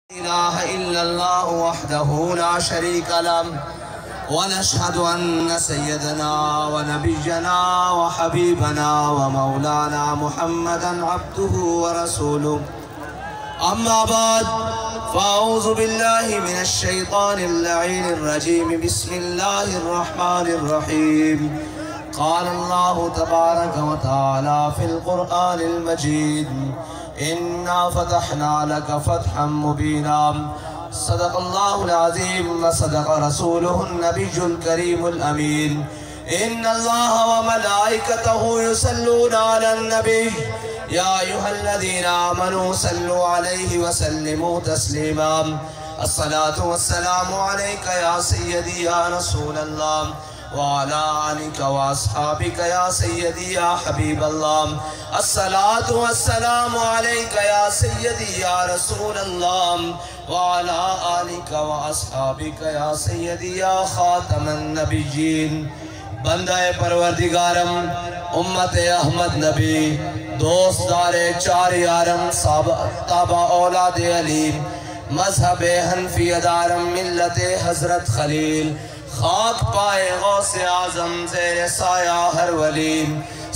إله إلا الله وحده لا شريك له ونشهد أن سيدنا ونبينا وحبيبنا ومولانا محمدا عبده ورسوله. أما بعد فأعوذ بالله من الشيطان اللعين الرجيم. بسم الله الرحمن الرحيم. قال الله تبارك وتعالى في القرآن المجيد: إنا فتحنا لك فتحا مبينا. صدق الله العظيم وصدق رسوله النبي الكريم الأمين. إن الله وملائكته يصلون على النبي يا أيها الذين آمنوا صلوا عليه وسلموا تسليما. الصلاة والسلام عليك يا سيدي يا رسول الله وعلى آلك وأصحابك يا سيدي يا حبيب الله. الصلاة والسلام عليك يا سيدي يا رسول الله وعلى آلك وأصحابك يا سيدي يا خاتم النبيين. بندہ پروردگارم، امت احمد نبی، دوست دار چار یارم، تابع اولاد علی، مذہب حنفی دارم، ملت حضرت خلیل، خاک پائے غوث اعظم زیر سایہ ہر ولی،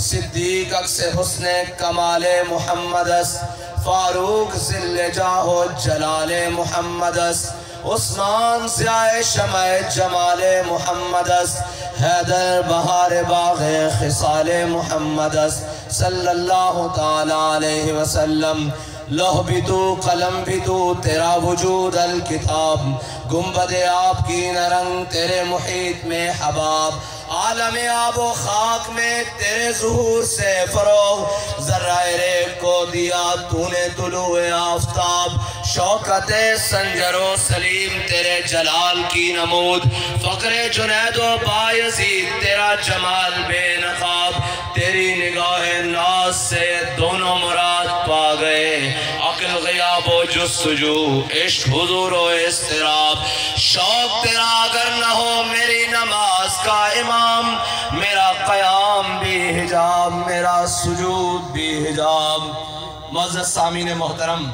صدیق اکس حسن کمال محمد اس، فاروق ذل جاہ و جلال محمد اس، عثمان ضیاء شمع جمال محمد اس، حیدر بہار باغ خصال محمد اس، صلی اللہ تعالیٰ علیہ وسلم. لوح بھی تو قلم بھی تو تیرا وجود الکتاب، گنبد آپ کی نرنگ تیرے محیط میں حباب، عالم آب و خاک میں تیرے ظہور سے فروغ، ذرہ ریگ کو دیا تو نے طلوع آفتاب، شوکت سنجر و سلیم تیرے جلال کی نمود، فقر جنید و بایزید تیرا جمال بے نقاب، تیری نگاہ ناز سے دونوں مراد پا گئے، عقل غیاب و جستجو، عشق حضور و اضطراب. شوق تیرا اگر نہ ہو میری نماز کا امام، میرا قیام بھی حجاب، میرا سجود بھی حجاب. معزز سامعین محترم،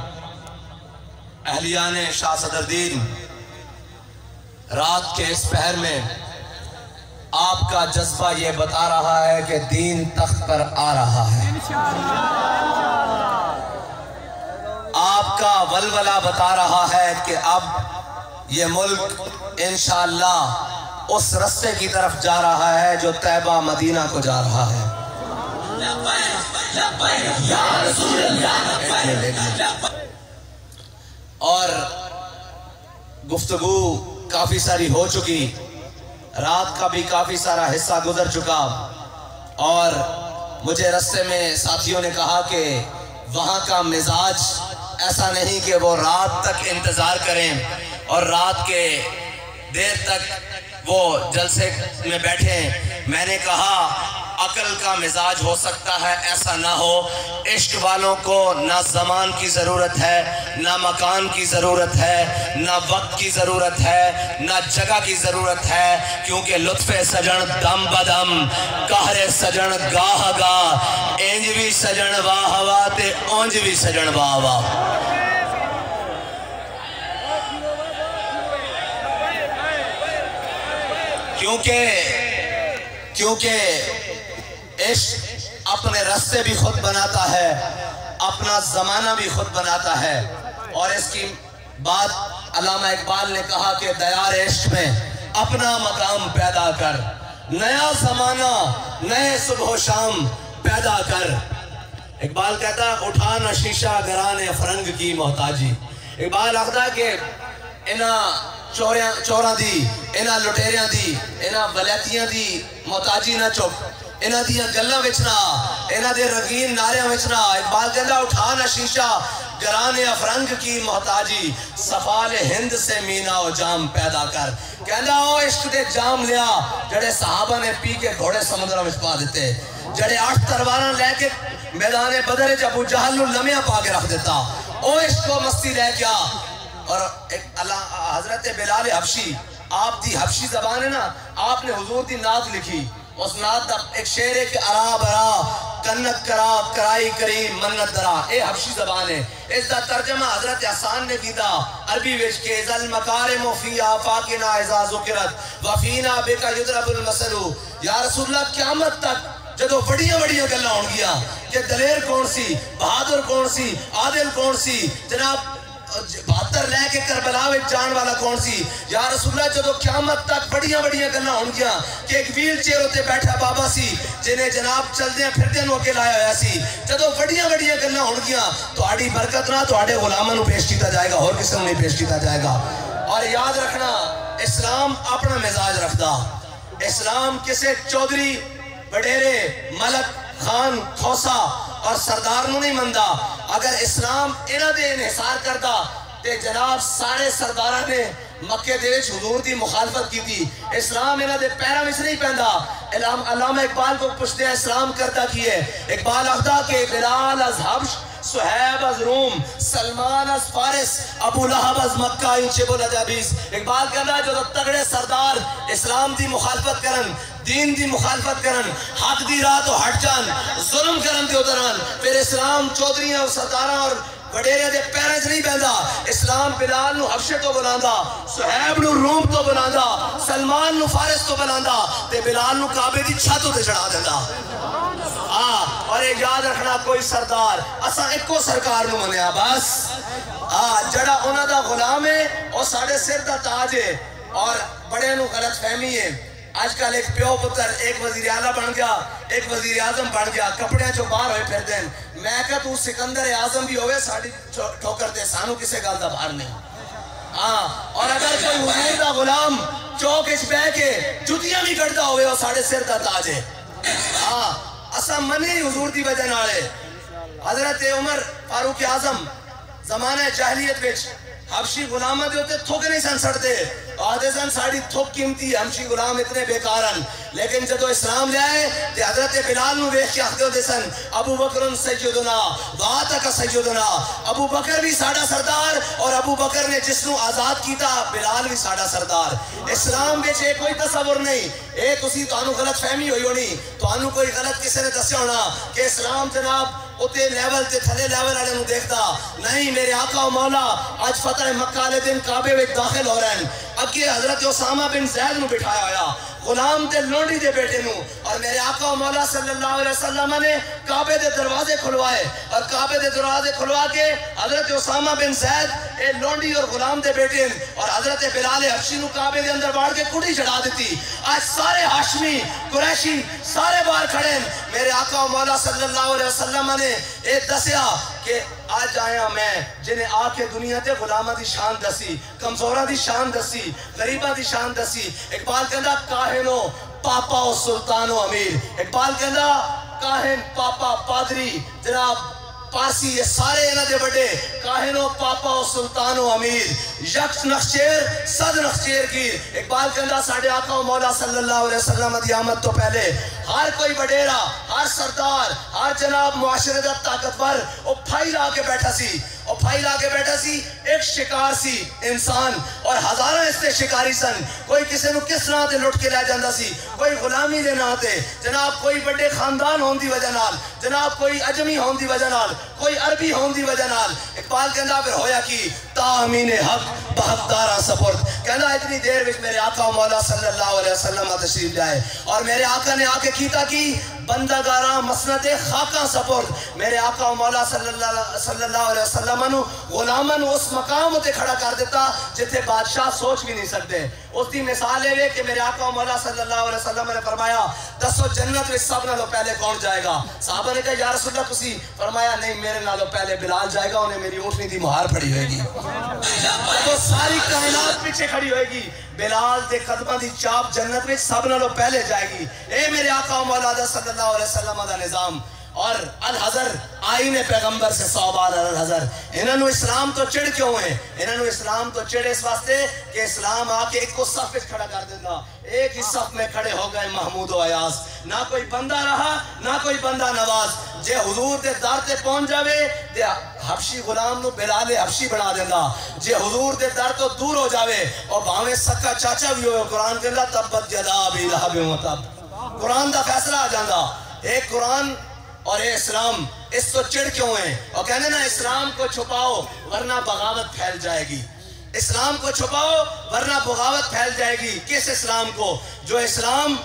اہلیان شاہ صدردین، رات کے اس پہر میں آپ کا جذبہ یہ بتا رہا ہے کہ دین تخت پر آ رہا ہے. آپ کا ولولہ بتا رہا ہے کہ اب یہ ملک انشاءاللہ اس رستے کی طرف جا رہا ہے جو طیبہ مدینہ کو جا رہا ہے. اور گفتگو کافی ساری ہو چکی، رات کا بھی کافی سارا حصہ گزر چکا، اور مجھے رستے میں ساتھیوں نے کہا کہ وہاں کا مزاج ایسا نہیں کہ وہ رات تک انتظار کریں اور رات کے دیر تک وہ جلسے میں بیٹھیں. میں نے کہا عقل کا مزاج ہو سکتا ہے ایسا نہ ہو. عشق والوں کو نہ زمان کی ضرورت ہے، نہ مکان کی ضرورت ہے، نہ وقت کی ضرورت ہے، نہ جگہ کی ضرورت ہے، کیونکہ لطف سجن دم بدم، قہر سجن گاہ گاہ، اینج بھی سجن واہ واہ تے اونج بھی سجن واہ واہ. کیونکہ عشق اپنے رستے بھی خود بناتا ہے، اپنا زمانہ بھی خود بناتا ہے. اور اس کی بات علامہ اقبال نے کہا کہ دیار عشق میں اپنا مقام پیدا کر، نیا زمانہ نئے صبح و شام پیدا کر. اقبال کہتا ہے اٹھا نہ شیشہ گران فرنگ کی محتاجی. اقبال آخدا کہ انہاں چوراں دی، انہاں لٹیریاں دی، انہاں ولیتیاں دی محتاجی نہ چک، انہاں دیاں گلاں وچ نہ، انہاں دے رنگین نعریاں وچ نہ. اقبال کہتا اٹھا نہ شیشہ گران افرنگ کی محتاجی، سفال ہند سے مینا و جام پیدا کر. کہتا او عشق دے جام لیا جڑے صحابہ نے پی کے گھوڑے سمندروں وچ پا دیتے، جڑے 8 تلواراں لے کے میدان بدر وچ ابو جہل نوں لمیاں پا کے رکھ دیتا. او عشق و مستی لے گیا. اور حضرت بلال حبشی، آپ دی حبشی زبان ہے نا، آپ نے حضور دی نعت لکھی. اس نعت دا ایک شعر ہے کہ ارا برا کنت کراب کرائی کریم منت درا، اے حبشی زبان ہے. اس دا ترجمہ حضرت حسان نے کیتا عربی وچ کہ ذل مکارم فی آفاقنا اذا ذکرت وفینا بک یضرب المثل. یا رسول اللہ قیامت تک جدو بڑیاں بڑیاں گلاں ہون گیا کہ دلیر کون سی، بہادر کون سی، عادل کون سی، جناب 72 لے کے کربلا میں جان والا کون سی. یا رسول اللہ جدو قیامت تک بڑیاں بڑیاں گلاں ہون گیا کہ ایک ویل چیئر ہوتے بیٹھا بابا سی جنہیں جناب چل دیں پھر دیں کے لایا ہویا سی. جدو بڑیاں بڑیاں گلاں ہون گیا تو آڑی برکت نہ تو آڑے غلامہ نو پیش کیتا جائے گا اور کسی نو نہیں پیش کیتا جائے گا. اور یاد رکھنا اسلام اپنا مزاج رکھدا. اسلام کسے چودھری بڑیرے ملک خان کھوسا اور سردار نو نہیں مندا. اگر اسلام انہاں دے انحصار کردا تے جناب سارے سرداراں نے مکے دے وچ حضور دی مخالفت کی تھی. اسلام انہاں دے پیراں وچ نہیں پیندا. علامہ اقبال کو پوچھتے ہیں اسلام کرتا کی ہے. اقبال آخدا کہ بلال از حبش، سہیب از روم، سلمان از فارس، ابو لہب از مکہ انچے بولا جابیس. اقبال کہنا جو تگڑے سردار اسلام دی مخالفت کرن، دین دی مخالفت کرن، حق دی راہ تو ہٹ جان، ظلم کرن تے ادھران، پھر اسلام چودھریاں اور سرداراں اور وڈیرے دے پیراں وچ نہیں بیندا. اسلام بلال نو حبشے تو بلاندا، سہیب نو روم تو بلاندا، سلمان نو فارس تو بلاندا تے بلال نو کعبے دی چھت تے چڑھا دیندا. اور ایک یاد رکھنا کوئی سردار اساں ایکو سرکار نو منیا بس. جڑا انہاں دا غلام ہے او ساڈے سر دا تاج ہے. اور بڑے نو غلط فہمی ہے. آج کل ایک پیو پتر ایک وزیر اعلیٰ بن گیا، ایک وزیر اعظم بن گیا، کپڑے جو باہر ہوئے پھر دین. میں کہا تو سکندر اعظم بھی ہوئے ساڑی ٹھوکر دے سانو کسے گال دا باہر نہیں. اور اگر کوئی حضور دا غلام چوک اچ بہ کے جتیاں بھی کٹدا ہوئے وہ ساڑے سر دا تاج ہے. اساں منی حضور دی وجہ نالے. حضرت عمر فاروق اعظم زمانہ جاہلیت وچ حبشی غلامہ دے ہوتے تھوک نہیں سن سڑتے. آدھے سن ساڑی تھوک قیمتی حبشی غلام اتنے بیکارن. لیکن جدو اسلام لے آئے تے حضرت بلال نو ویکھ کے آخدے ہوتے سن ابو بکر سیدنا وآتک سیدنا. ابو بکر بھی ساڑا سردار اور ابو بکر نے جس نو آزاد کیتا بلال بھی ساڑا سردار. اسلام بچ ایک کوئی تصور نہیں. اے تسی تانوں غلط فہمی ہوئی ہونی، تانوں کوئی غلط کسی نے دسیا ہونا کہ اسلام جناب اتے لیول تے تھلے لیول والے نو دیکھتا نہیں. میرے آقا و مولا آج فتح مکہ والے دن کعبے وچ داخل ہو رہے ہیں. اگے حضرت اسامہ بن زید نو بٹھایا ہویا غلام تے لونڈی دے بیٹے نو. اور میرے آقا و مولا صلی اللہ علیہ وسلم نے کعبے دے دروازے کھلوائے اور کعبے دے دروازے کھلوا کے حضرت اسامہ بن زید اے لونڈی اور غلام دے بیٹے اور حضرت بلال حبشی نو کعبے دے اندر باڑ کے کڑی چڑھا دیتی. آج سارے ہاشمی قریشی سارے باہر کھڑے ہیں. میرے آقا و مولا صلی اللہ علیہ وسلم نے اے دسیا کہ آج آیا میں جنہیں آ کے دنیا تے غلامہ دی شان دسی، کمزورہ دی شان دسی، غریبہ دی شان دسی. اقبال کہندا کاہنو پاپا و سلطان و امیر. اقبال کہندا کاہن پاپا پادری جناب پارسی یہ سارے انہاں دے بڑے کاہنو پاپا و سلطان و امیر یک نخچیر صد نخچیر گیر. اقبال کہندا ساڑھے آقا و مولا صلی اللہ علیہ وسلم دی آمد تو پہلے ہر کوئی بڑیرا، ہر سردار، ہر جناب معاشرے دا طاقتور وہ پھائی لا کے بیٹھا سی. اور پھائی لا کے بیٹھا سی ایک شکار سی انسان اور ہزاراں اس تے شکاری سن. کوئی کسے نو کس ناں تے لٹ کے لے جاندا سی، کوئی غلامی دے ناں تے جناب، کوئی بڑے خاندان ہون دی وجہ نال جناب، کوئی عجمی ہون دی وجہ نال، کوئی عربی ہون دی وجہ نال. اقبال کہندا پھر ہویا کی تا امین حق بہتاراں سپرد. کہندا اتنی دیر وچ میرے آقا و مولا صلی اللہ علیہ وسلم تشریف لائے اور میرے آقا نے آ کے کیتا کی بندہ گاراں مسند خاکاں سپرد. میرے آقا و مولا صلی اللہ علیہ وسلم نو غلامن اس مقام تے کھڑا کر دیتا جتھے بادشاہ سوچ بھی نہیں سکتے. اس دی مثال ہے کہ میرے آقا و مولا صلی اللہ علیہ وسلم نے فرمایا دسو جنت وچ سب نالوں پہلے کون جائے گا؟ صحابہ نے کہا یا رسول اللہ تسی. فرمایا نہیں میرے نالوں پہلے بلال جائے گا، انہیں میری اونٹنی دی مہار پڑی ہوئے گی. تو ساری کائنات پیچھے کھڑی ہوئے گی، بلال دے قدمہ دی چاپ جنت وچ سب نالوں پہلے جائے گی. اے میرے آقا و مولا صلی اللہ علیہ وسلم دا نظام. اور الحضر آئین پیغمبر سے 100 بار الحضر. انہوں نے اسلام تو چڑھ کیوں ہیں؟ انہوں نے اسلام تو چڑھ اس واسطے کہ اسلام آ کے ایک کو صف میں کھڑا کر دیتا. ایک ہی صف میں کھڑے ہو گئے محمود و ایاز. نہ کوئی بندہ رہا نہ کوئی بندہ نواز. جے حضور دے در تے پہنچ جاوے تے حبشی غلام نو بلال حبشی بنا دینا. جے حضور دے در تو دور ہو جاوے اور بھاویں سکا چاچا بھی ہوئے قرآن کے اللہ تبت یدا ابی لہب و تب. قرآن دا فیصلہ آ جاندہ. ایک قرآن اور اے اسلام اس کو چڑ کیوں ہے؟ اور کہنے نا اسلام کو چھپاؤ ورنہ بغاوت پھیل جائے گی، اسلام کو چھپاؤ ورنہ بغاوت پھیل جائے گی۔ کس اسلام کو؟ جو اسلام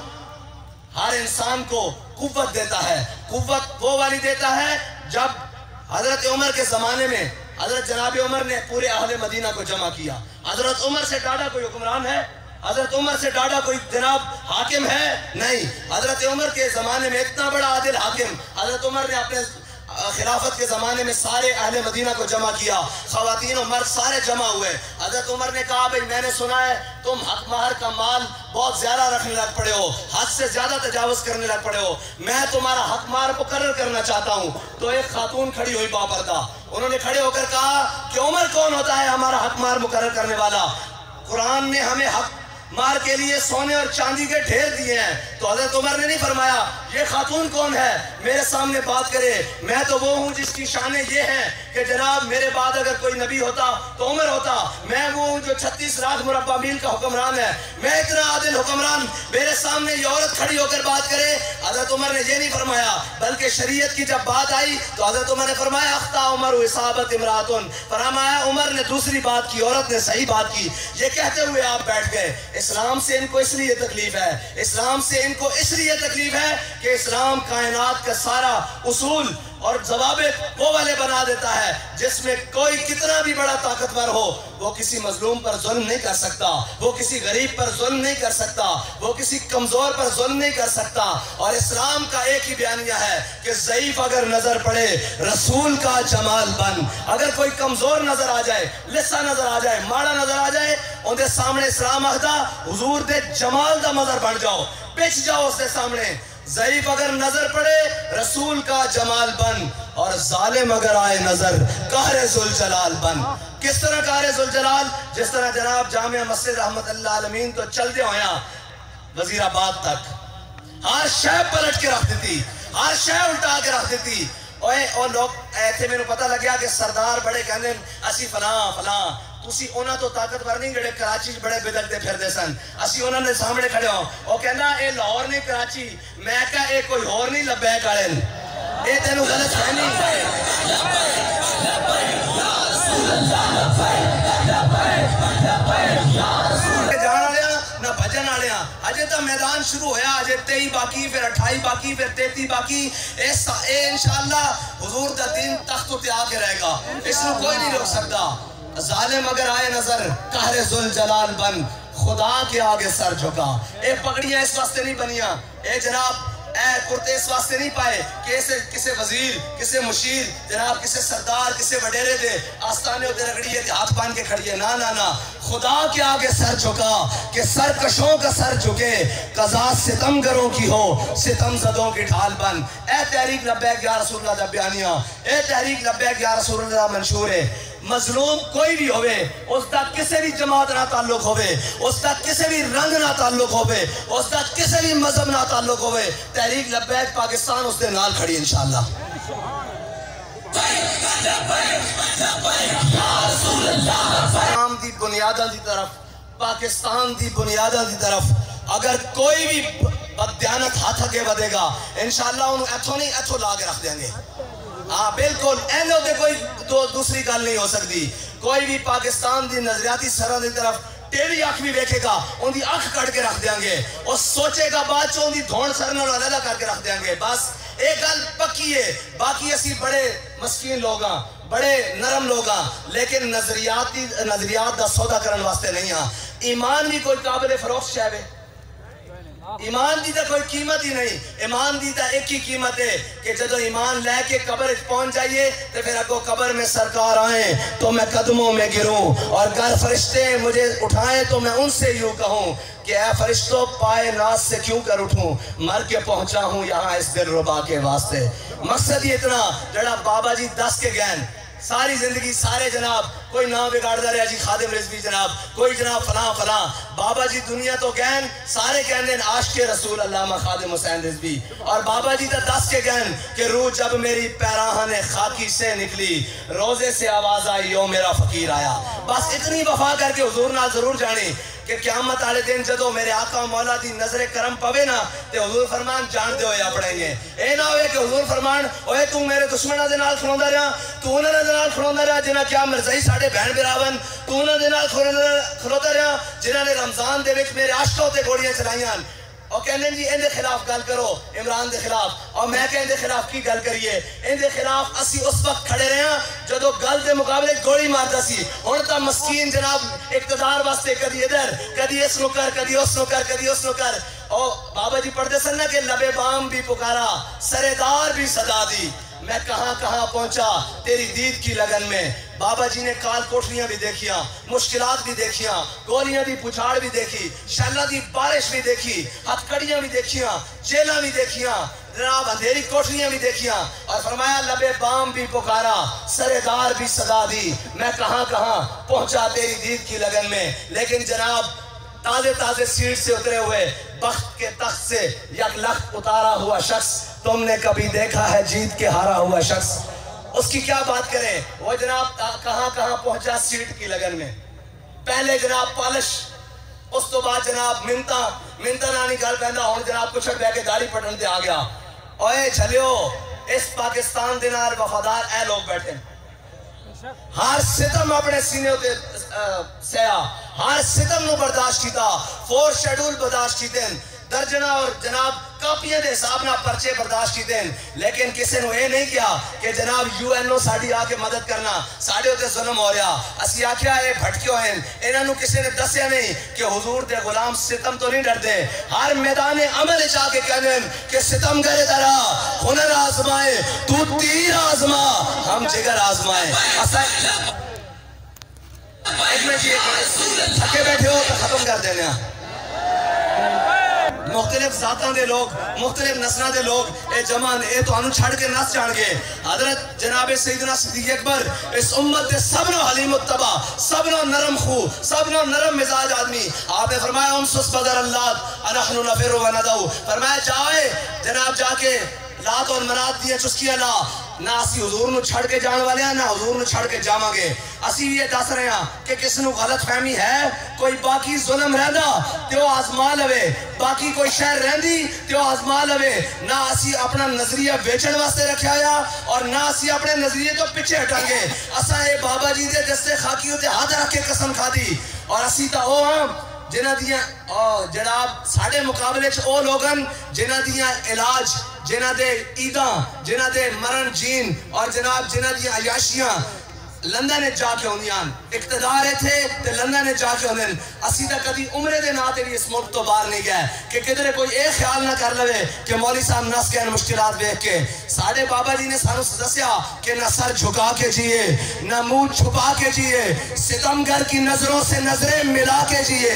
ہر انسان کو قوت دیتا ہے۔ قوت وہ والی دیتا ہے جب حضرت عمر کے زمانے میں حضرت جناب عمر نے پورے اہل مدینہ کو جمع کیا۔ حضرت عمر سے ڈاڈا کوئی حکمران ہے؟ حضرت عمر سے ڈاڈا کوئی جناب حاکم ہے؟ نہیں۔ حضرت عمر کے زمانے میں اتنا بڑا عادل حاکم، حضرت عمر نے اپنے خلافت کے زمانے میں سارے اہل مدینہ کو جمع کیا، خواتین و مرد سارے جمع ہوئے۔ حضرت عمر نے کہا بھئی میں نے سنا ہے تم حق مہر کا مال بہت زیادہ رکھنے لگ پڑے ہو، حد سے زیادہ تجاوز کرنے لگ پڑے ہو، میں تمہارا حق مہر مقرر کرنا چاہتا ہوں۔ تو ایک خاتون کھڑی ہوئی باپردہ، انہوں نے کھڑے ہو کر کہا کہ عمر کون ہوتا ہے ہمارا حق مہر مقرر کرنے والا؟ قرآن نے ہمیں حق مہر کے لیے سونے اور چاندی کے ڈھیر دیے ہیں۔ تو حضرت عمر نے نہیں فرمایا یہ خاتون کون ہے میرے سامنے بات کرے، میں تو وہ ہوں جس کی شانیں یہ ہیں کہ جناب میرے بعد اگر کوئی نبی ہوتا تو عمر ہوتا، میں وہ ہوں جو 36 لاکھ مربع میل کا حکمران ہے، میں اتنا عادل حکمران، میرے سامنے یہ عورت کھڑی ہو کر بات کرے۔ حضرت عمر نے یہ نہیں فرمایا، بلکہ شریعت کی جب بات آئی تو حضرت عمر نے فرمایا اخطا عمر و اصابت امراتن، فرمایا عمر نے دوسری بات کی، عورت نے صحیح بات کی۔ یہ کہتے ہوئے آپ بیٹھ گئے۔ اسلام سے ان کو اس لیے تکلیف ہے، اسلام سے ان کو اس لیے تکلیف ہے کہ اسلام کائنات کا سارا اصول اور ضوابط وہ والے بنا دیتا ہے جس میں کوئی کتنا بھی بڑا طاقتور ہو وہ کسی مظلوم پر ظلم نہیں کر سکتا، وہ کسی غریب پر ظلم نہیں کر سکتا، وہ کسی کمزور پر ظلم نہیں کر سکتا۔ اور اسلام کا ایک ہی بیانیہ ہے کہ ضعیف اگر نظر پڑے رسول کا جمال بن، اگر کوئی کمزور نظر آ جائے، لسا نظر آ جائے، ماڑا نظر آ جائے، ان دے سامنے اسلام آخدا حضور دے جمال دا مظہر بن جاؤ، پچھ جاؤ اس دے سامنے۔ ضعیف اگر نظر پڑے رسول کا جمال بن، اور ظالم اگر آئے نظر قہر ذوالجلال بن۔ کس طرح قہر ذوالجلال؟ جس طرح جناب جامعہ مسجد رحمت اللہ عالمین تو چل دے ہویا وزیر آباد تک ہر شے پلٹ کے رکھ دیتی، ہر شے الٹا کے رکھ دیتی۔ اور لوگ ایتھے میں پتہ لگیا کہ سردار بڑے کہنے اسی فلاں فلاں، تسی اونا تو طاقتور نہیں جڑے کراچی بڑے بدلتے پھر دے سن، اسی اونا نے سامنے کھڑے ہوں۔ وہ کہنا اے لاہور نہیں کراچی، میں کہا اے کوئی اور نہیں لبے کھڑے، اے تینوں غلط فہمی۔ جان آلیا نہ بھجن آلیا، اجے تا میدان شروع ہویا، اجے 23 باقی، پھر 28 باقی، پھر 33 باقی۔ اے انشاءاللہ حضور دا دین تخت تے آ کے رہے گا، اس کو کوئی نہیں روک سکتا۔ ظالم اگر آئے نظر قہر ذوالجلال بن، خدا کے آگے سر جھکا۔ اے پگڑیاں اس واسطے نہیں بنیاں، اے جناب اے کرتے اس واسطے نہیں پائے کہ کسے وزیر، کسے مشیر، جناب کسے سردار، کسے وڈیرے دے آستانے ہوتے رگڑیے تے ہاتھ بان کے کھڑیے، نا نا نا، خدا کے آگے سر جھکا کہ سرکشوں کا سر جھکے، قضا ستمگروں کی ہو، ستم زدوں کی ڈھال بن۔ اے تحریک لبیک یا رسول اللہ دا بیانیہ، اے تحریک لبیک یا رسول اللہ منشور ہے۔ مظلوم کوئی بھی ہوئے، اس دا کسے بھی جماعت نہ تعلق ہوئے، اس دا کسے بھی رنگ نہ تعلق ہوئے، اس دا کسے بھی مذہب نہ تعلق ہوئے، تحریک لبیک پاکستان اس دے نال کھڑی انشاءاللہ۔ اسلام دی بنیاداں دی طرف، پاکستان دی بنیاداں دی طرف اگر کوئی بھی بددیانت ہاتھ اگے ودے گا انشاءاللہ انہوں ایتھوں نہیں ایتھوں لا کے رکھ دیں گے۔ ہاں بالکل اینو دے کوئی دوسری گل نہیں ہو سکتی۔ کوئی بھی پاکستان دی نظریاتی سرحد دی طرف ٹیڑھی آنکھ بھی دیکھے گا ان دی آنکھ کٹ کے رکھ دیں گے، اور سوچے گا بعد چون دی دھون سرنا اور علیحدہ کر کے رکھ دیں گے۔ بس ایک گل پکی ہے، باقی اسی بڑے مسکین لوگاں، بڑے نرم لوگاں، لیکن نظریات دا سودا کرن واسطے نہیں ہاں۔ ایمان بھی کوئی قابل فروخت شے، ایمان دی دا کوئی قیمت ہی نہیں۔ ایمان دی دا ایک ہی قیمت ہے کہ جدو ایمان لے کے قبر پہنچ جائیے تو پھر اگو قبر میں سرکار آئیں تو میں قدموں میں گروں، اور گر فرشتے مجھے اٹھائیں تو میں ان سے یوں کہوں کہ اے فرشتوں پائے ناز سے کیوں کر اٹھوں، مر کے پہنچا ہوں یہاں اس دل ربا کے واسطے۔ مقصد ہی اتنا، جڑا بابا جی دس کے گین ساری زندگی سارے جناب کوئی نام بگاڑتا رہا جی خادم رضوی جناب، کوئی جناب فلاں فلاں. بابا جی دنیا تو گہن سارے کہندے عاشق رسول علامہ خادم حسین رضوی، اور بابا جی تو دس کے گہن کہ روح جب میری پیراہن خاکی سے نکلی، روزے سے آواز آئی یوں میرا فقیر آیا. بس اتنی وفا کر کے حضور نال ضرور جانے کہ قیامت والے دن جدو میرے آقا مولا دی نظر کرم پوے نا تے حضور فرمان جان دے ہوئے اپنے یہ اے نہ ہوئے کہ حضور فرمان اوے تو میرے دشمنوں دے نال کھلوندا رہا، تو انہاں دے نال کھلوندا رہا جنہاں کیا مرزائی ساڈے بہن براون، تو انہاں دے نال کھلوتا رہا جنہاں نے رمضان دے وچ میرے عاشقاں تے گولیاں چلائیاں. اور کہنے جی ان دے خلاف گل کرو عمران دے خلاف، اور میں کہ ان دے خلاف کی گل کریے. ان دے خلاف اسی اس وقت کھڑے رہے ہیں جدو گل دے مقابلے گولی مارتا سی. ہن تا مسکین جناب اقتدار واسطے کدی ادھر کدی اس نو کر کدی اس نو کر کدی اس نو کر. اور بابا جی پڑھتے سن نا کہ لبے بام بھی پکارا سرے دار بھی صدا دی، میں کہاں کہاں پہنچا تیری دید کی لگن میں. بابا جی نے کال کوٹریاں بھی دیکھیاں، مشکلات بھی دیکھیاں، گولیاں دی پچھاڑ بھی دیکھی، شالہ دی بارش بھی دیکھی، ہتھ کڑیاں بھی دیکھیاں، جیلاں بھی دیکھیاں، جناب اندھیری کوٹریاں بھی دیکھیاں. اور فرمایا لبے بام بھی پکارا سرے دار بھی صدا دی، میں کہاں کہاں پہنچا تیری دید کی لگن میں. لیکن جناب تازے تازے سیٹ سے اترے ہوئے بخت کے تخت سے یک لخت اتارا ہوا شخص تم نے کبھی دیکھا ہے جیت کے ہارا ہوا شخص. اس کی کیا بات کریں، وہ جناب کہاں کہاں پہنچا سیٹ کی لگن میں. پہلے جناب پالش، اس تو بعد جناب منتا نانی گل پہندا ہون جناب کچھ بہ کے داڑھی پٹن تے آ گیا. اوئے چھلیو اس پاکستان دے نال وفادار اے لوگ بیٹھے ہر ستم اپنے سینے تے سیا، ہر ستم نو برداشت کیتا، 4 شیڈول برداشت کیتے، درجنہ اور جناب کاپیاں دے حساب نہ پرچے برداشت کیتے ہیں. لیکن کسی نے یہ نہیں کیا کہ جناب یو این او ساڑی آ کے مدد کرنا، ساڑے ہوتے ظلم ہو رہا. اسی آکھیا اے بھٹکیو ہیں، انہاں نو کسی نے دسیا نہیں کہ حضور دے غلام ستم تو نہیں ڈرتے. ہر میدان عمل چاہ کے کہنے ہیں کہ ستم کرے درہ ہنر آزمائے تو تیر آزما ہم جگر آزمائے. ایک میں جی تھکے بیٹھے ہو تو ختم کر دینا. مختلف ذاتاں دے لوگ، مختلف نسلوں دے لوگ اے جمان اے تو انو چھڑ کے نس جان گے. حضرت جناب سیدنا صدیق اکبر اس امت دے سبنو حلیم الطبع، سبنو نرم خو، سبنو نرم مزاج آدمی. آپ نے فرمایا امسس بدر اللہ انحن نفر و ندو، فرمایا جائے جناب جا کے لات اور منات دیا چسکیاں لا. نہ اسی حضور نو چھڑ کے جان والے ہیں نہ حضور نو چھڑ کے جاواں گے. اسی یہ دس رہے ہیں کہ کس نو غلط فہمی ہے کوئی باقی ظلم رہندا تے وہ آزما لوے، باقی کوئی شہر رہندی تے وہ آزما لوے. نہ اسی اپنا نظریہ بیچن واسطے رکھا یا اور نہ اسی اپنے نظریے تو پیچھے ہٹاں گے. اساں اے بابا جی دے دستے خاکیوں تے ہاتھ رکھ کے قسم کھادی. اور اسی تا او ہاں جنہ دیاں جناب ساڑھے مقابلے چ او لوگن جنہ دیاں علاج، جنہ دے عیداں، جنہ دے مرن جین اور جناب جنہ دیاں عیاشیاں لندن نے جا کے ہوندیاں، اقتدار تھے تے لندن نے جا کے ہوندن. اسی تا کدی عمرے دے ناتے بھی اس ملک تو باہر نہیں گئے کہ کدھر کوئی ایک خیال نہ کر لوے کہ مولوی صاحب نس کے مشکلات دیکھ کے. ساڑھے بابا جی نے سانو دسیا کہ نہ سر جھکا کے جیے نہ منہ چھپا کے جیے، ستمگر کی نظروں سے نظریں ملا کے جیے.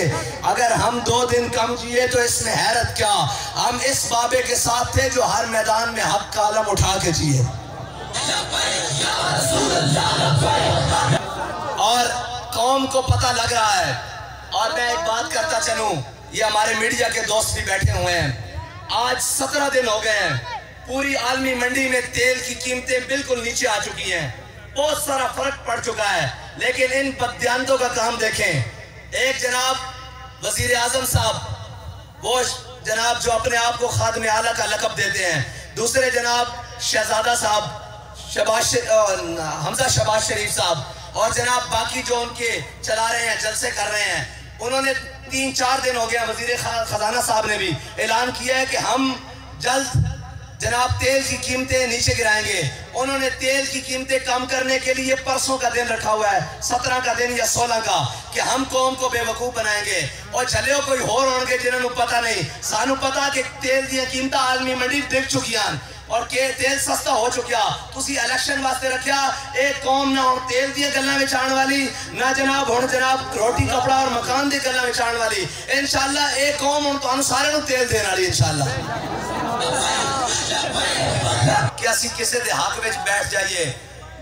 اگر ہم 2 دن کم جیے تو اس میں حیرت کیا، ہم اس بابے کے ساتھ تھے جو ہر میدان میں حق کا علم اٹھا کے جیے. اور قوم کو پتہ لگ رہا ہے. اور میں ایک بات کرتا چلوں، یہ ہمارے میڈیا کے دوست بھی بیٹھے ہوئے ہیں، آج 17 دن ہو گئے ہیں پوری عالمی منڈی میں تیل کی قیمتیں بالکل نیچے آ چکی ہیں، بہت سارا فرق پڑ چکا ہے. لیکن ان بددیانتوں کا کام دیکھیں. ایک جناب وزیر اعظم صاحب وہ جناب جو اپنے آپ کو خادم اعلیٰ کا لقب دیتے ہیں، دوسرے جناب شہزادہ صاحب حمزہ شہباز شریف صاحب، اور جناب باقی جو ان کے چلا رہے ہیں جلسے کر رہے ہیں، انہوں نے 3-4 دن ہو گیا وزیر خزانہ صاحب نے بھی اعلان کیا ہے کہ ہم جلد جناب تیل کی قیمتیں نیچے گرائیں گے. انہوں نے تیل کی قیمتیں کم کرنے کے لیے پرسوں کا دن رکھا ہوا ہے، 17 کا دن یا 16 کا، کہ ہم قوم کو بے وقوف بنائیں گے. اور چلے کوئی ہور ہون گے جنہوں نے پتہ نہیں، سانو پتہ کہ تیل دیا قیمتیں عالمی منڈی بک چکیاں اور کہ تیل سستا ہو چکیا. تسی الیکشن واسطے رکھیا ایک قوم نہ تیل دیا گلاں وچ آن والی، نہ جناب ہن جناب روٹی کپڑا اور مکان دی گلاں وچ آن والی. انشاءاللہ ایک قوم ہن تانوں سارے نوں تیل دین والی انشاءاللہ. کہ اسی کسے دے حق وچ بیٹھ جائیے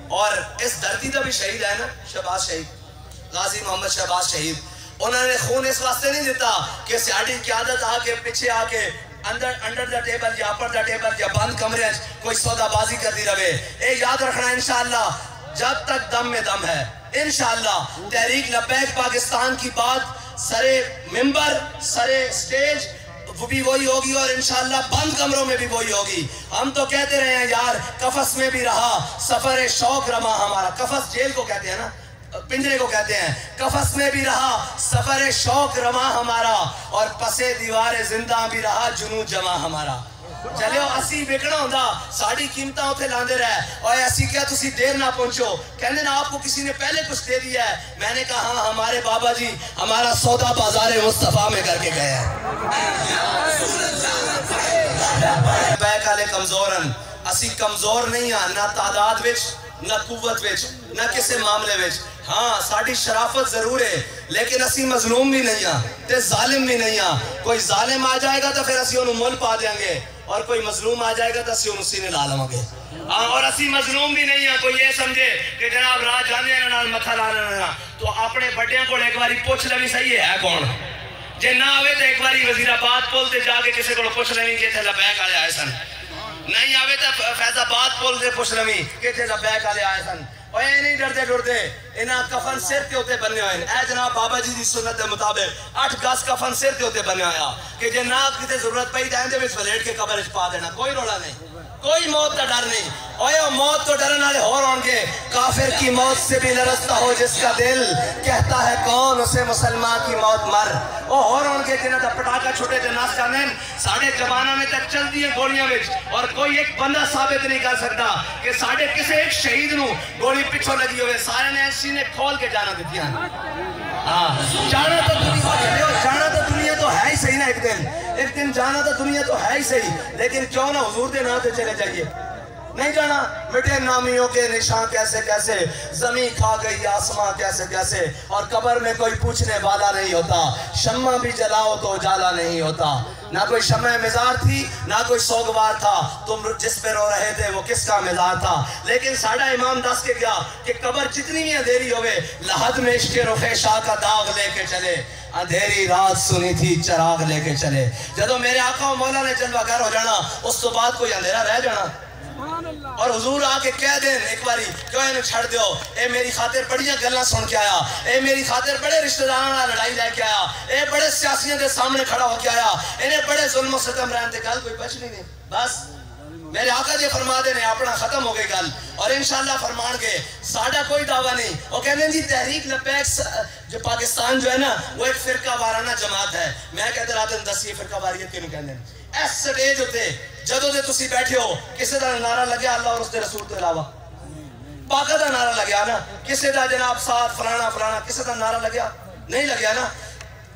اور اس دھرتی کا بھی شہید ہے نا شہباز شہید غازی محمد شہباز شہید انہوں نے خون اس واسطے نہیں دیتا کہ سیاڈی قیادت آ کے پیچھے آ کے انڈر دا ٹیبل یا اپر دا ٹیبل یا بند کمرے کوئی سودا بازی کرتی رہے. اے یاد رکھنا انشاءاللہ جب تک دم میں دم ہے انشاءاللہ تحریک لبیک پاکستان کی بات سرے ممبر سرے سٹیج وہ بھی وہی ہوگی اور انشاءاللہ بند کمروں میں بھی وہی ہوگی. ہم تو کہتے رہے ہیں یار قفس میں بھی رہا سفر شوق رما ہمارا. قفس جیل کو کہتے ہیں نا پنجرے کو کہتے ہیں. قفس میں بھی رہا سفر شوق رما ہمارا اور پسے دیوار زندہ بھی رہا جنوں جمع ہمارا. چلے اسی وکڑا ہوندہ ساڑی قیمتہ ہوتے لاندے رہے اور ایسی کیا تسی دیر نہ پہنچو کہنے نا آپ کو کسی نے پہلے کچھ دے دیا ہے. میں نے کہا ہاں ہمارے بابا جی ہمارا سودا بازار مصطفیٰ میں کر کے گئے ہیں. بیک آلے کمزورن اسی کمزور نہیں ہیں نہ تعداد وچ نہ قوت وچ نہ کسے معاملے وچ. ہاں ساڑی شرافت ضرور ہے لیکن اسی مظلوم بھی نہیں ہیں تے ظالم بھی نہیں ہیں. کوئی ظالم آ جائے گا تو پھر اسی انہوں مل پا دیں گے اور کوئی مظلوم آ جائے گا تو اسی انہوں سینے لا لوں گے. اور اسی مظلوم بھی نہیں ہیں. کوئی یہ سمجھے کہ جناب راہ جانے ہیں متھا لا رہا تو اپنے بڑیاں کو ایک باری پوچھ لیں صحیح ہے کون جے نہ آوے تو ایک باری وزیر آباد پول تے جا کے کسی کو پوچھ لیں کہ تھے لبیک آلے آئے سن. نہیں آوے تو فیض آباد پول تے پوچھ لیں کہ تھے لبیک آلے آئے سن. اور یہ نہیں ڈرتے ڈرتے انہاں کفن سر کے ہوتے بننے ہوئے. اے جناب بابا جی دی سنت مطابق 8 گز کفن سر کے ہوتے بننے ہویا کہ جے نہ کتے ضرورت پئی دائیں دے وچ فلیٹ کے قبر وچ پا دینا. کوئی روڑا نہیں کوئی موت کا ڈر نہیں. اوہ موت تو ڈرن والے ہو رہن گے. کافر کی موت سے بھی لرزتا ہو جس کا دل کہتا ہے کون اسے مسلمان کی موت مر. وہ ہو رہن گے جنہاں دا پٹاکا چھوٹے دے ناس جانے ساڑھے زمانہ میں تک چل دیئے گولیاں وچ اور کوئی ایک بندہ ثابت نہیں کر سکتا کہ ساڑھے کسے ایک شہید نو گولی پچھو لگی ہوئے. سارے نے سینے کھول کے جانا دیتی ہیں. جانا تو دنیا تو ہے ہی صحیح نا. ایک دن جانا تو دنیا تو ہے ہی صحیح لیکن کیوں نہ حضور دے نام تے چلے جائیے. نہیں جانا مٹے نامیوں کے نشان کیسے کیسے زمین کھا گئی آسمان کیسے کیسے اور قبر میں کوئی پوچھنے والا نہیں ہوتا. شمع بھی جلاؤ تو اجالا نہیں ہوتا. نہ کوئی شمع مزار تھی نہ کوئی سوگوار تھا. تم جس پہ رو رہے تھے وہ کس کا مزار تھا. لیکن ساڑھا امام دس کے گیا کہ قبر جتنی بھی اندھیری ہوئے لحد میں عشق رخ شاہ کا داغ لے کے چلے. اندھیری رات سنی تھی چراغ لے کے چلے. جدو میرے آقا و مولا نے جلوہ گر ہو جانا اس تو بعد کوئی اندھیرا رہ جانا. اور حضور آ کے کہہ دیں ایک باری کیوں انہیں چھڑ دیو. اے میری خاطر بڑیاں گلہ سن کے آیا. اے میری خاطر بڑے رشتہ دارانا لڑائی لے کے آیا. اے بڑے سیاسیوں کے سامنے کھڑا ہو کے آیا. انہیں بڑے ظلم و ستم رہنے گل کوئی بچ نہیں. بس میرے آقا جی فرما دینے اپنا ختم ہو گئی گل اور انشاءاللہ فرمان گے ساڑھا کوئی دعویٰ نہیں. وہ کہتے ہیں جی تحریک لبیک جو پاکستان جو ہے نا وہ ایک فرقہ وارانہ جماعت ہے. میں کہتے رہا تھا 10 یہ فرقہ واریت کیوں کہتے ہیں. ایس سٹیج ہوتے جدو دے تسی بیٹھے ہو کسے دا نعرہ لگیا اللہ اور اس دے رسول تو علاوہ پاکہ دا نعرہ لگیا نا. کسے دا جناب ساتھ فلانا فلانا کسے دا نعرہ لگیا نہیں لگیا نا.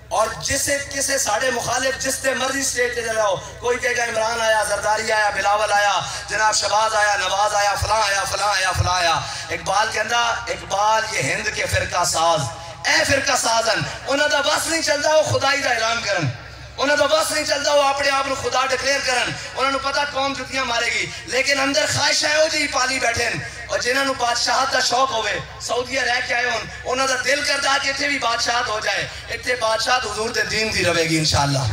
اور جسے کسے ساڑھے مخالف جس تے مرضی سٹیج تے جاؤ کوئی کہے گا عمران آیا زرداری آیا بلاول آیا جناب شہباز آیا نواز آیا فلاں آیا فلاں آیا فلاں آیا. اقبال کہندا اقبال یہ ہند کے فرقہ ساز اے فرقہ سازن انہاں دا بس نہیں چلتا وہ خدائی دا اعلان کرن. انہوں تو بس نہیں چلتا وہ اپنے آپ خدا ڈکلیئر کرن. انہوں نے پتا قوم جتیاں مارے گی لیکن اندر خواہش ہے وہ جی پالی بیٹھیں. اور جنہوں نے بادشاہت دا شوق ہوئے سعودیہ رہ کے آئے انہوں دا دل کرتا کہ اتھے بھی بادشاہت ہو جائے. اتھے بادشاہت حضور دے دین دی روے گی انشاءاللہ.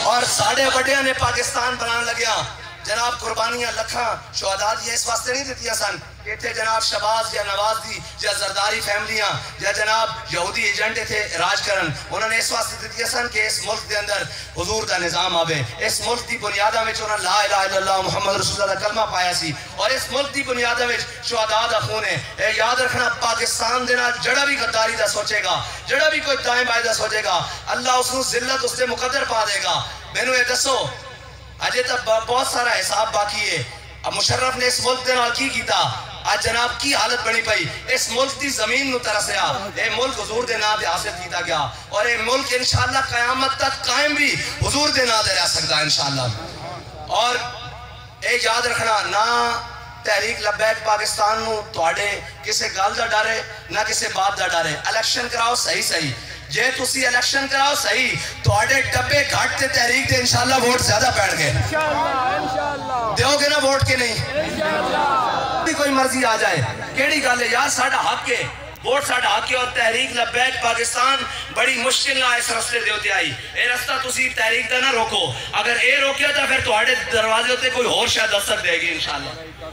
اور ساڑھے بڑیاں نے پاکستان بنان لگیا. جناب قربانیاں لکھاں شہداء یہ اس واسطے نہیں دیتیاں سن کہ تھے جناب شہباز یا نواز دی یا زرداری فیملیاں یا جناب یہودی ایجنٹ تھے راج کرن. انہوں نے اس واسطے دیتیاں سن کہ اس ملک دے اندر حضور دا نظام آوے. اس ملک دی بنیادہ میں انہوں نے لا الہ الا اللہ محمد رسول اللہ دا کلمہ پایا سی اور اس ملک دی بنیادہ میں شہداء دا خون ہے. اے یاد رکھنا پاکستان دینا جڑا بھی غداری دا سوچے گا جڑا بھی کوئی دائیں بائیں دا سوچے گا اللہ اس کو ذلت اس دے مقدر پا دے گا. میں نے یہ دسو اجے تک بہت سارا حساب باقی ہے. اب مشرف نے اس ملک دے نال کی کیتا آج جناب کی حالت بنی پئی. اس ملک دی زمین نو ترسیا اے ملک حضور دے نام دے حاصل کیتا گیا اور اے ملک انشاءاللہ قیامت تک قائم بھی حضور دے نام دے رہ سکتا ہے انشاءاللہ. اور اے یاد رکھنا نہ تحریک لبیک پاکستان نو تواڈے کسے گل دا ڈر ہے نہ کسے بات دا ڈر ہے. الیکشن کراؤ صحیح جے تسی الیکشن کراؤ صحیح تواڈے ڈبے گھٹ تے تحریک تے انشاءاللہ ووٹ زیادہ پڑ گئے انشاءاللہ دیو گے نا ووٹ کے نہیں انشاءاللہ کوئی مرضی آ جائے کیڑی گل ہے یار ساڈا حق ہے ووٹ ساڈا حق ہے اور تحریک لبیک پاکستان بڑی مشکل نہ اس رستے دے ہوتے آئی اے رستہ تسی تحریک دا نہ روکو اگر اے روکیا تو پھر تواڈے دروازے ہوتے کوئی اور شاید دستک دے گی انشاءاللہ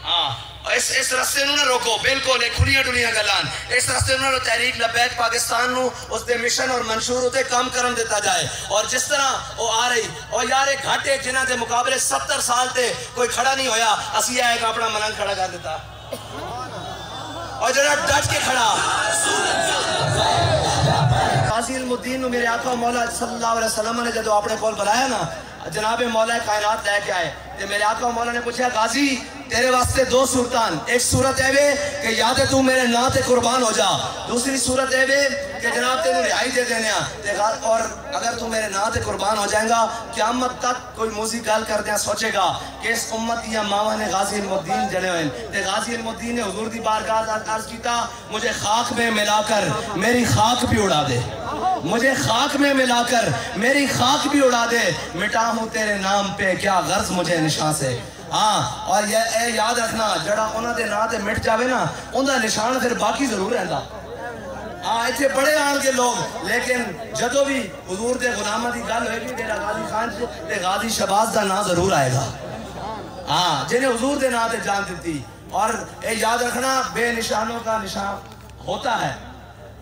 ہاں اس رستے نو نہ روکو بالکل ایک کھلیاں ڈلیاں گلان اس رستے نو تحریک لبیک پاکستان نو اس دے مشن اور منشور ہوتے کام کرن دیتا جائے اور جس طرح وہ آ رہی اور یار ایک گھاٹے جنہ دے مقابلے 70 سال تے کوئی کھڑا نہیں ہویا اسی ایک اپنا ملنگ کھڑا کر دیتا اور جڑا ڈٹ کے کھڑا غازی علم الدین میرے آقا مولا صلی اللہ علیہ وسلم نے جدو اپنے کول بلایا نا جناب مولا کائنات لے کے آئے تو میرے آقا مولا نے پوچھا غازی تیرے واسطے دو صورتان ایک صورت ہے کہ یا تے تو میرے نا تے قربان ہو جا دوسری صورت ہے کہ جناب تینوں رہائی دے دینے اور اگر تو میرے نا تے قربان ہو جائیں گا قیامت تک کوئی موزی گال کر دیا سوچے گا کہ اس امت یا ماما نے غازی علم الدین جنے ہوئے تے غازی علم الدین نے حضور دی بارگاہ عرض کیتا مجھے خاک میں ملا کر میری خاک بھی اڑا دے مجھے خاک میں ملا کر میری خاک بھی اڑا دے مٹا ہوں تیرے نام پہ کیا غرض مجھے نشان سے ہاں اور یہ یاد رکھنا جڑا انہاں دے نا تے مٹ جاوے نا انہاں نشان پھر باقی ضرور رہندا ہاں ایتھے بڑے آن کے لوگ لیکن جدو بھی حضور دے غلامہ دی گل ہوئے گی میرا غازی خان تے غازی شہباز دا نا ضرور آئے گا ہاں جنہیں حضور دے نا تے جان دیتی اور اے یاد رکھنا بے نشانوں کا نشان ہوتا ہے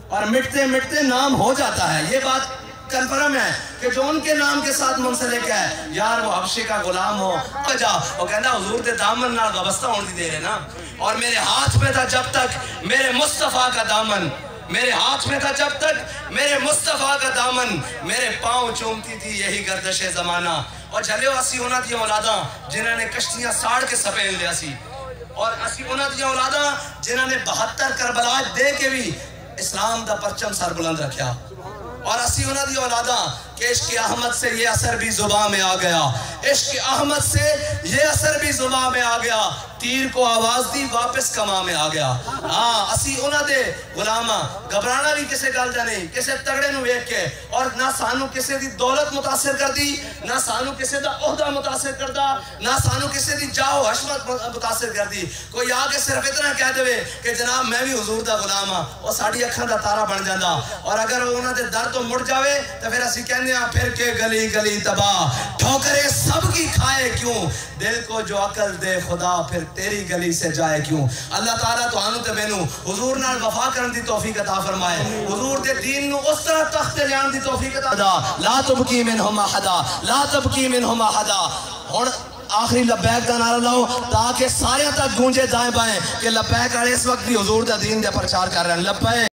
اور مٹتے مٹتے نام ہو جاتا ہے یہ بات کنفرم ہے کہ جو ان کے نام کے ساتھ منسلک ہے یار وہ حبشے کا غلام ہو جا وہ کہنا حضور دے دامن نال وابستہ ہونے دے رہے نا اور میرے ہاتھ میں تھا جب تک میرے مصطفیٰ کا دامن میرے ہاتھ میں تھا جب تک میرے مصطفیٰ کا دامن میرے پاؤں چومتی تھی یہی گردش زمانہ اور جھلیو اسی ہونا دیا اولاداں جنہوں نے کشتیاں ساڑ کے سپین لیا سی اور اسی ہونا دیا اولاداں جنہوں نے 72 کربلاج دے کے بھی اسلام دا پرچم سر بلند رکھیا اور اسی انہاں دی اولاداں کہ عشق احمد سے یہ اثر بھی زباں میں آ گیا عشق احمد سے یہ اثر بھی زباں میں آ گیا تیر کو آواز دی واپس کما میں آ گیا ہاں اسی انہاں دے غلامہ گھبرانا بھی کسے گل دا نہیں کسے تگڑے نو ویکھ کے اور نہ سانو کسے دی دولت متاثر کر دی نہ سانو کسے دا عہدہ متاثر کر دا نہ سانو کسے دی جاہ و حشمت متاثر کر دی کوئی آ کے صرف اتنا کہہ دے کہ جناب میں بھی حضور دا غلام ہاں اور ساڑی اکھاں دا تارا بن جاندا اور اگر انہاں دے در تو مڑ جاوے تو پھر اسی کہنے ہیں پھر کے گلی گلی تباہ ٹھوکریں سب کی کھائے کیوں دل کو جو عقل دے خدا پھر تیری گلی سے جائے کیوں اللہ تعالیٰ تو آنو تے مینو حضور نال وفا کرن دی توفیق عطا فرمائے حضور دے دین نو اس طرح تخت لیان دی توفیق عطا لا تبکی منہم احدا لا تبکی منہم احدا ہن آخری لبیک دا نعرہ لاؤ تاکہ سارے تک گونجے دائیں بائیں کہ لبیک آرے اس وقت بھی حضور دا دین دے پرچار کر رہے ہیں لبیک